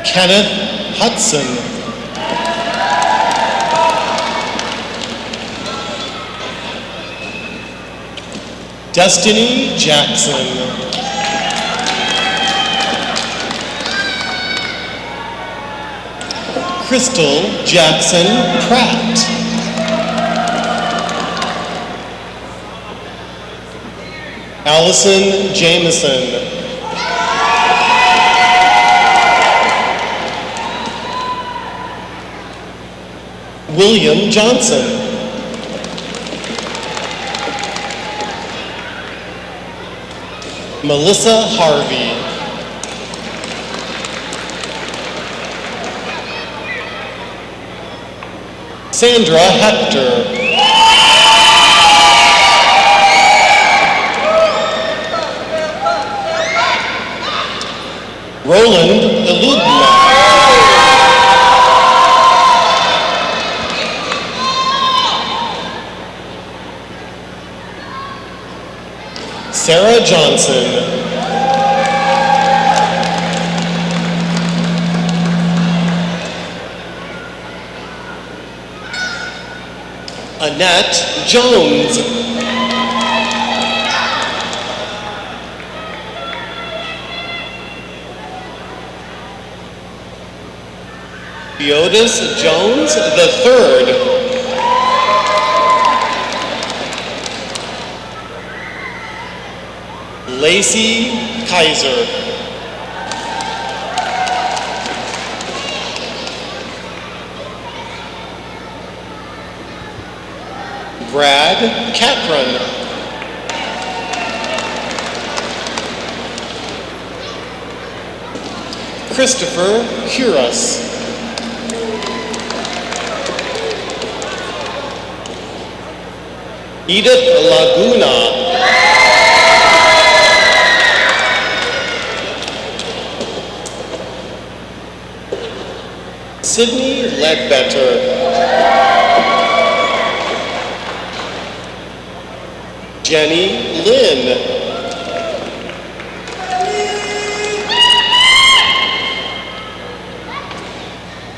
Kenneth Hudson. Destiny Jackson. Crystal Jackson Pratt. Allison Jameson. William Johnson. Melissa Harvey. Sandra Hector. Roland Alumni. Sarah Johnson. Annette Jones. Theodis Jones III. Lacey Kaiser. Brad Capron. Christopher Curas. Edith Laguna. Sydney Ledbetter. Jenny Lynn.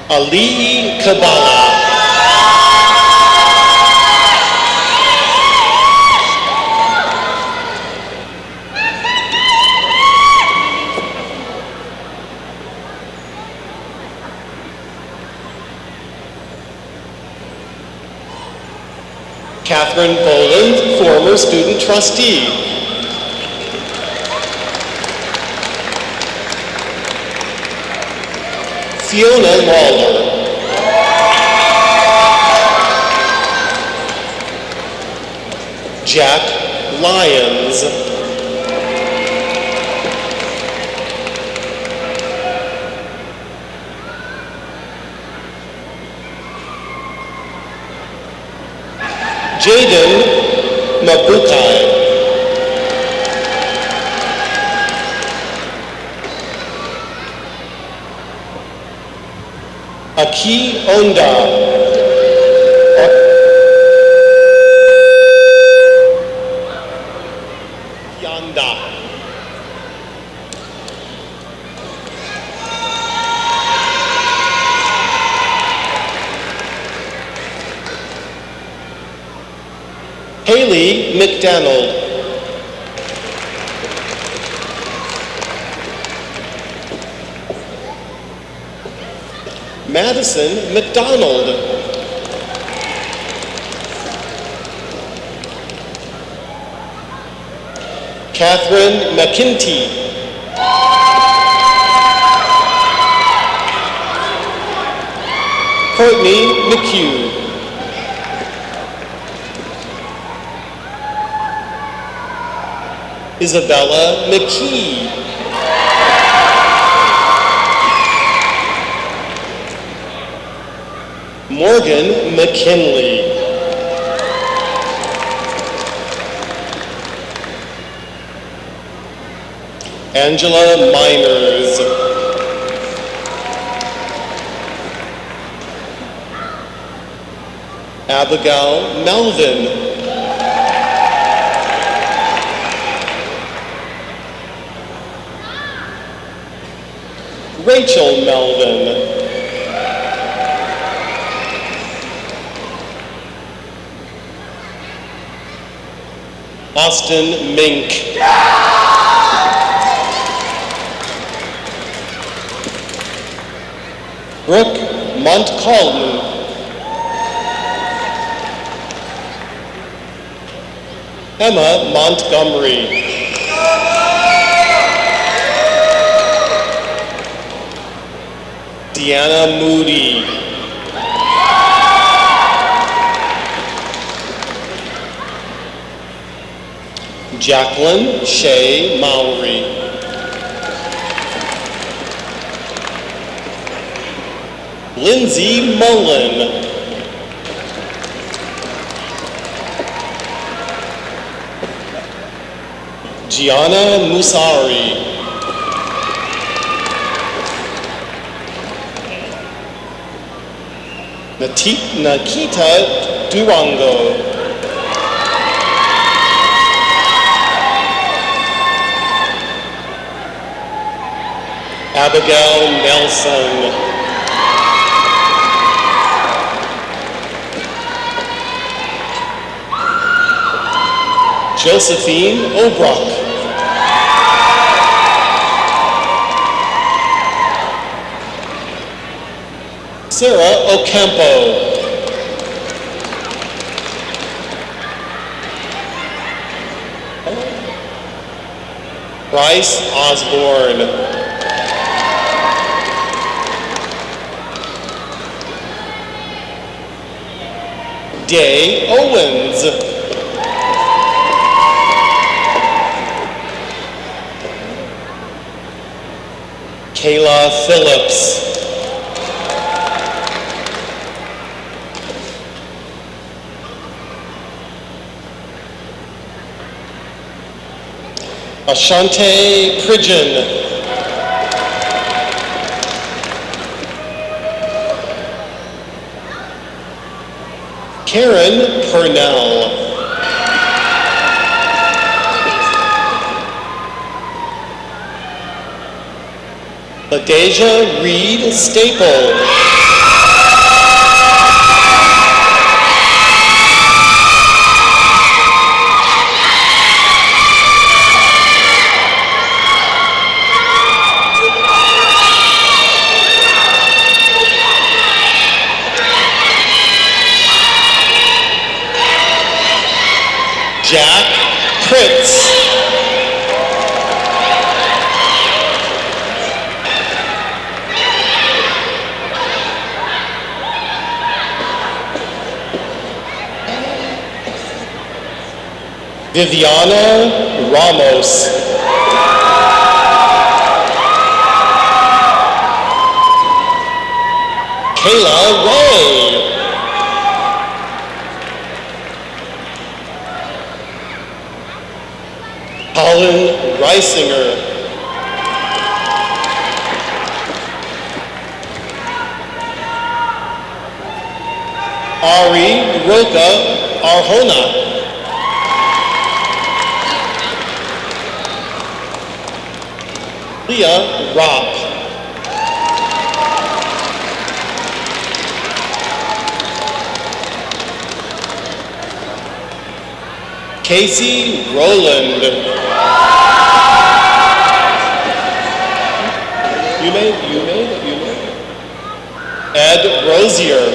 Ali Kabbalah. Catherine Boland, former student trustee. Fiona Lawler. Jack Lyons. Jaden Mabukai. Aki Onda. Yanda. Haley McDonald. Madison McDonald. Catherine McKinty. Courtney McHugh. Isabella McKee. Morgan McKinley. Angela Miners. Abigail Melvin. Rachel Melvin. Austin Mink. Brooke Montcalm. Emma Montgomery. Deanna Moody. Jacqueline Shea Mowry. Lindsay Mullen. Gianna Musari. Nakita Durango. Abigail Nelson. Josephine Obrock. Sarah Ocampo. Bryce Osborne. Day Owens. Kayla Phillips. Ashante Pridgeon. Karen Purnell. LaDeja Reed Staple. Jack Pritz. Viviana Ramos. Kayla Ray. Colin Reisinger. Ari Roca Arjona. Leah Ropp. Casey Rowland. You made. Ed Rosier.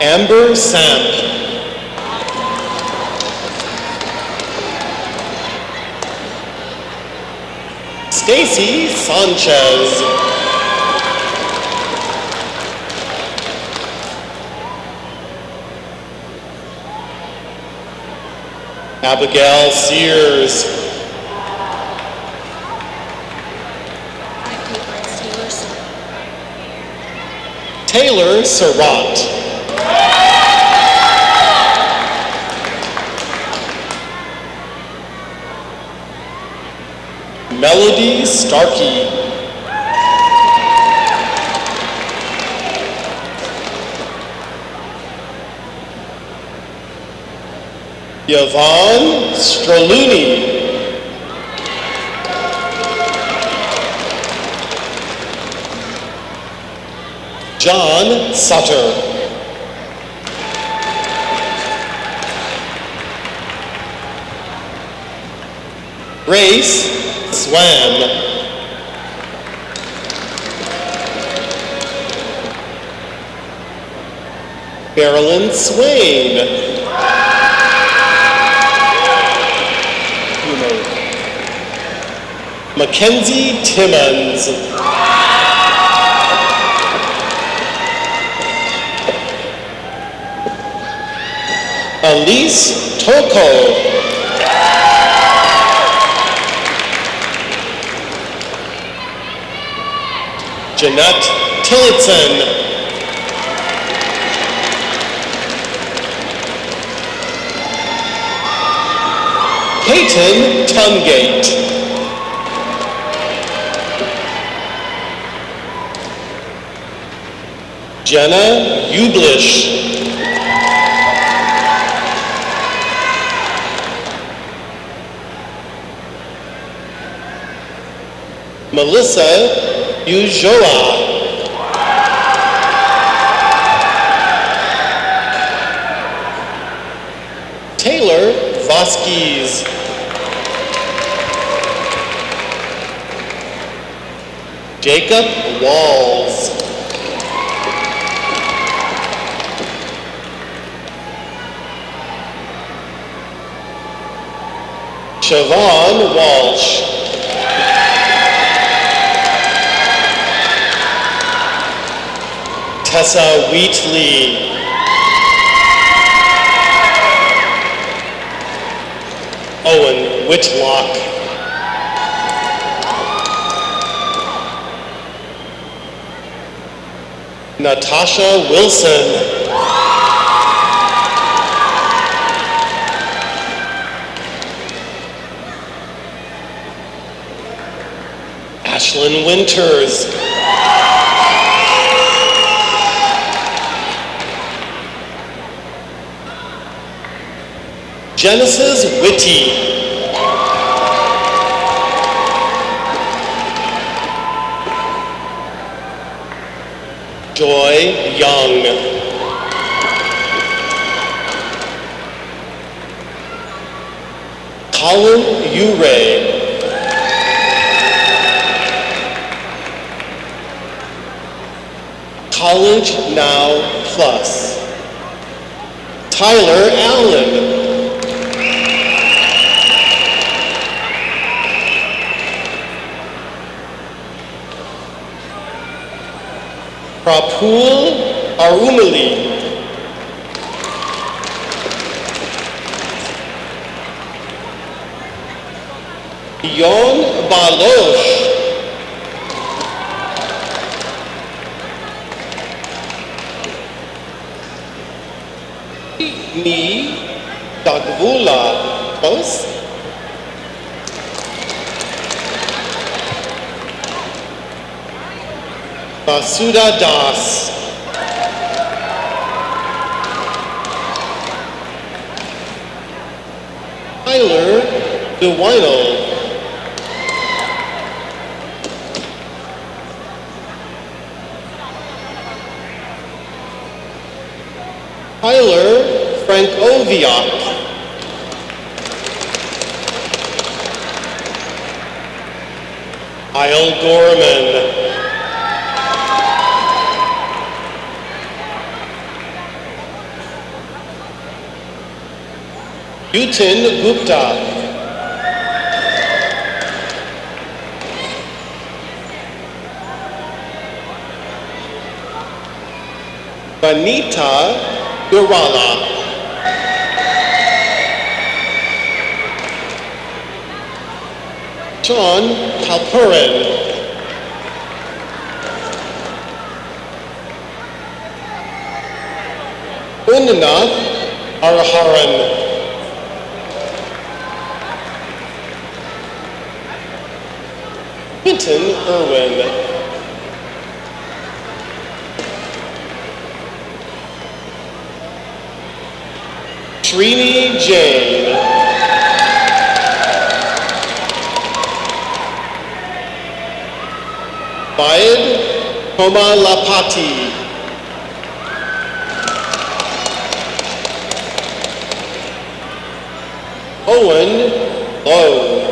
Amber Samp. Stacy Sanchez. Abigail Sears. Taylor Surratt. Melody Starkey. Yvonne Stroluni. John Sutter. Grace Swam. Marilyn Swain. Mackenzie Timmons. Elise Toko. Jeanette Tillotson. Peyton Tungate. Jenna Ublish. Melissa Ujoa. Taylor Vasquez. Jacob Walls. Siobhan Walsh. Tessa Wheatley. Owen Whitlock. Natasha Wilson. Ashlyn Winters. Genesis Whitty. Joy Young. Colin Uray. College Now Plus. Tyler Allen. Prapul Arumali. Yon Baloch. Ni Dagvula Bos. Basuda Das. Tyler DeWinel. Tyler Frank Oviak. Isle Gorman. Yutin Gupta. Vanita Gurala. John Halperin. Undanath Araharan. Quinton Irwin. Srini Jain. Pride Komalapati. Owen Lowe.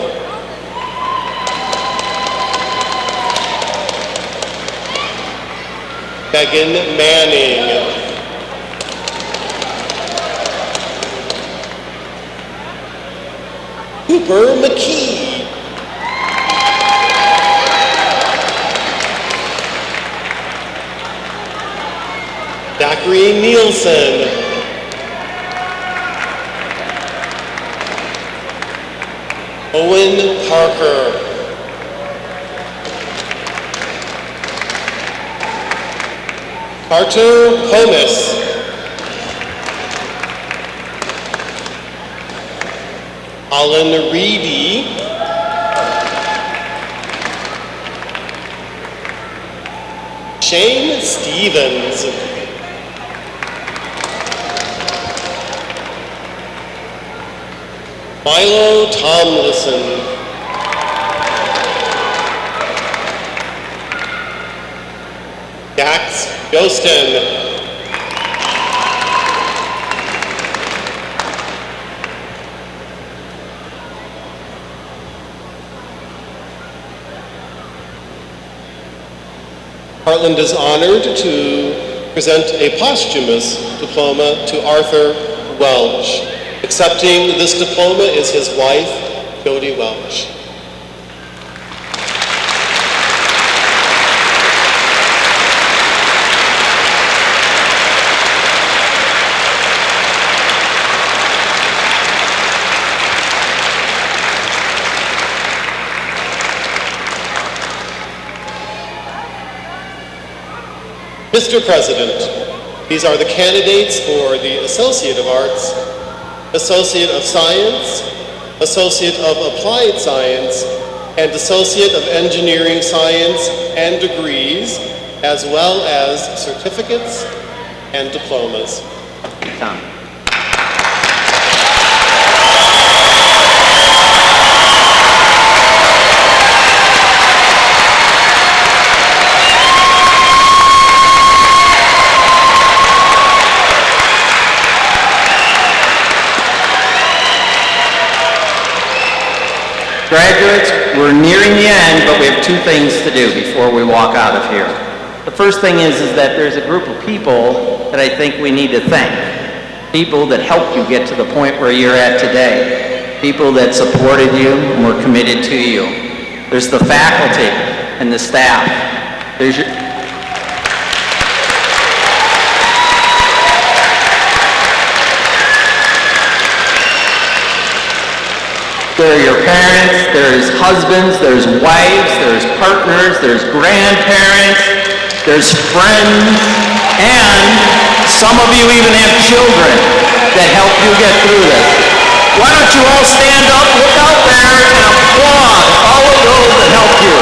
Megan Manning. Cooper McKee. Zachary Nielsen. Owen Parker. Carter Pomis. Alan Reedy. Shane Stevens. Milo Tomlinson. Dax Jostin. Heartland is honored to present a posthumous diploma to Arthur Welch. Accepting this diploma is his wife, Jody Welch. Mr. President, these are the candidates for the Associate of Arts, Associate of Science, Associate of Applied Science, and Associate of Engineering Science and degrees, as well as certificates and diplomas. Tom. Graduates, we're nearing the end, but we have two things to do before we walk out of here. The first thing is that there's a group of people that I think we need to thank. People that helped you get to the point where you're at today. People that supported you and were committed to you. There's the faculty and the staff. There's your... There are your parents, there's husbands, there's wives, there's partners, there's grandparents, there's friends, and some of you even have children that help you get through this. Why don't you all stand up, look out there, and applaud all of those that helped you.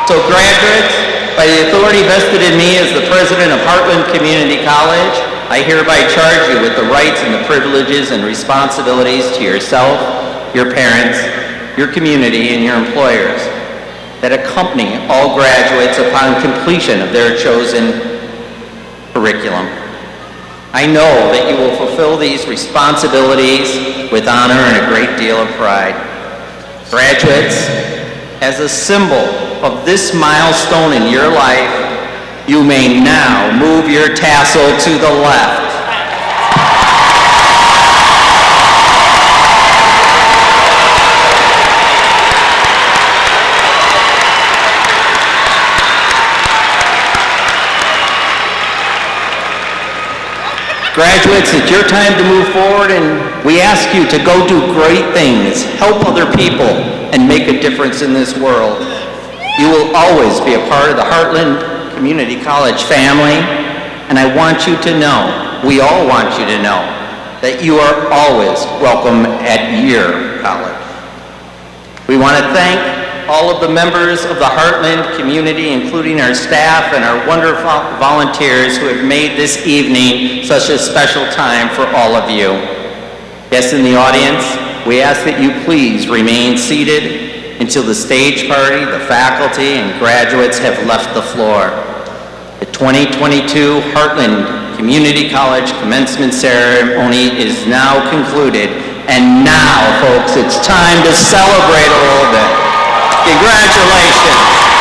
So graduates, by the authority vested in me as the president of Heartland Community College, I hereby charge you with the rights and the privileges and responsibilities to yourself, your parents, your community, and your employers that accompany all graduates upon completion of their chosen curriculum. I know that you will fulfill these responsibilities with honor and a great deal of pride. Graduates, as a symbol of this milestone in your life, you may now move your tassel to the left. Graduates, it's your time to move forward, and we ask you to go do great things, help other people, and make a difference in this world. You will always be a part of the Heartland Community College family, and I want you to know, we all want you to know, that you are always welcome at your college. We want to thank all of the members of the Heartland community, including our staff and our wonderful volunteers who have made this evening such a special time for all of you. Guests in the audience, we ask that you please remain seated until the stage party, the faculty, and graduates have left the floor. The 2022 Heartland Community College Commencement Ceremony is now concluded. And now, folks, it's time to celebrate a little bit. Congratulations.